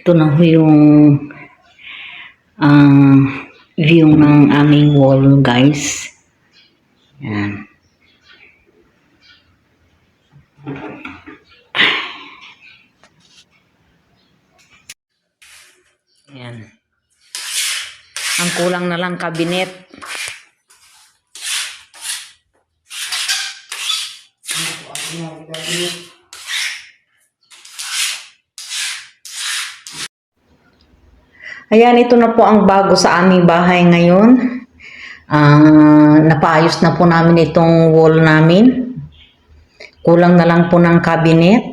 Ito na ho yung view ng aming wall, guys. Yan. Yan. Ang kulang na lang cabinet. Ayan, ito na po ang bago sa aming bahay ngayon. Napaayos na po namin itong wall namin. Kulang na lang po ng cabinet.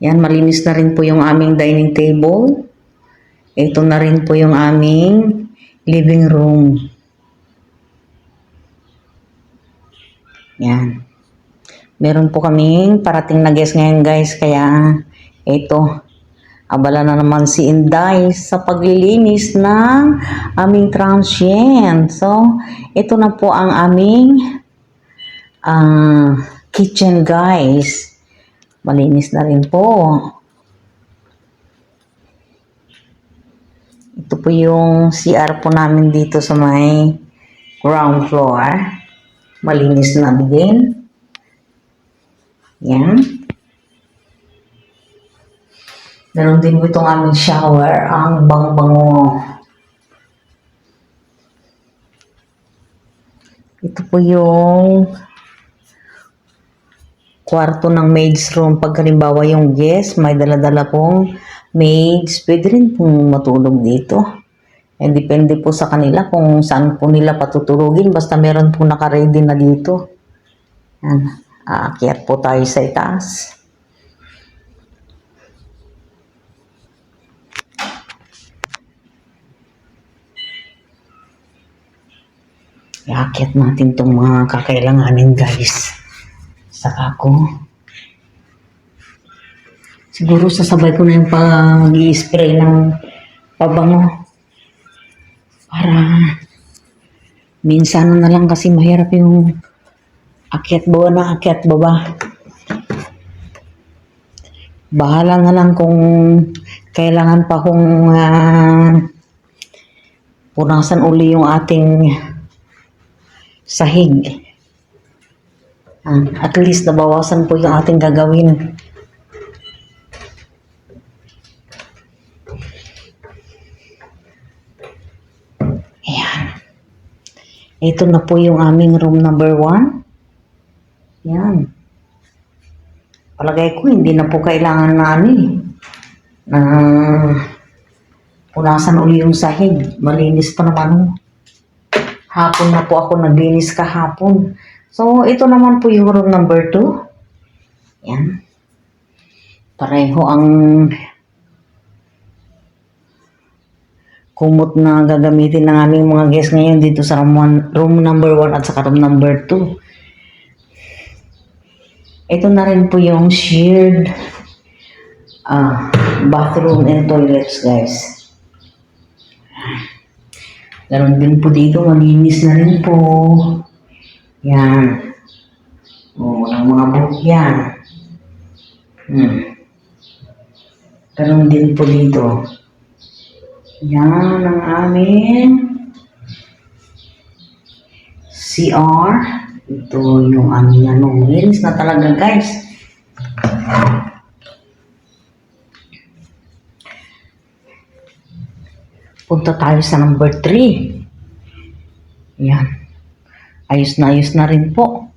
Yan, malinis na rin po yung aming dining table. Ito na rin po yung aming living room. Yan. Meron po kaming parating na guest ngayon, guys. Kaya ito, abala na naman si Inday sa paglilinis ng aming transient. So, ito na po ang aming kitchen, guys. Malinis na rin po. Ito po yung CR po namin dito sa may ground floor. Malinis na din. Yan. Meron din po itong aming shower. Ang bango-bango. Ito po yung kwarto ng maid's room. Pag halimbawa yung guest, may dala-dala pong maids, pwede rin pong matulog dito. Depende po sa kanila kung saan po nila patutulugin. Basta meron po naka-ready na dito. Yan. Aakyat po tayo sa itaas. Aakyat natin itong mga kakailanganin, guys. Saka ko. Siguro sasabay ko na yung pag-i-spray ng pabango. Para minsan na lang kasi mahirap yung akyat baba na akyat baba. Bahala na lang kung kailangan pa kong punasan uli yung ating sahig. At least nabawasan po yung ating gagawin. Ayan. Ito na po yung aming room number 1. Ayan. Palagay ko hindi na po kailangan na punasan uli yung sahig. Malinis pa naman. Hapon na po ako naglinis kahapon. So, ito naman po yung room number 2. Yan. Pareho ang kumot na gagamitin ng aming mga guests ngayon dito sa room number 1 at saka room number 2. Ito na rin po yung shared bathroom and toilets, guys. Ganon din po dito, malinis na rin po. Yan. Walang mga buhok yan. Ganon din po dito. Yan ang aming CR. Ito yung aming linis na talaga, guys. Punta tayo sa number 3. Yan. Ayos na rin po.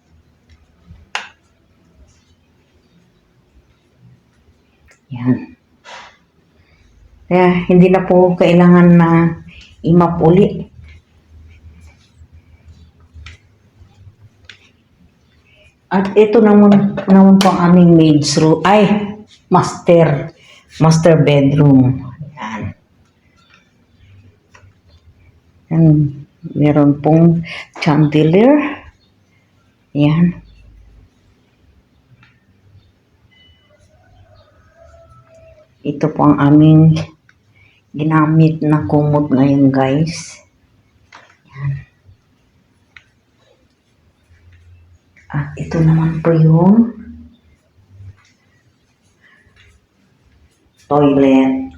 Yan. Kaya hindi na po kailangan na i-map uli. At ito naman po ang aming maid's room. Ay, master bedroom. Yan. Yan. Meron pong chandelier. Yan. Ito po ang aming ginamit na kumot ngayon, guys. Yan. At ito naman po yung toilet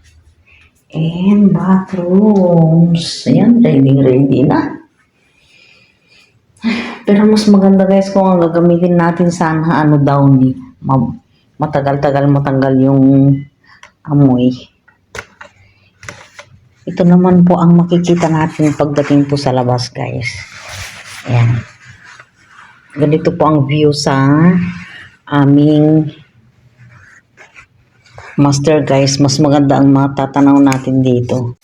and bathrooms. Ayan, ready na. Pero mas maganda, guys, kung ang gagamitin natin sana daw ni matagal-tagal matanggal yung amoy. Ito naman po ang makikita natin pagdating po sa labas, guys. Ayan. Ganito po ang view sa aming master, guys. Mas maganda ang matatanaw natin dito.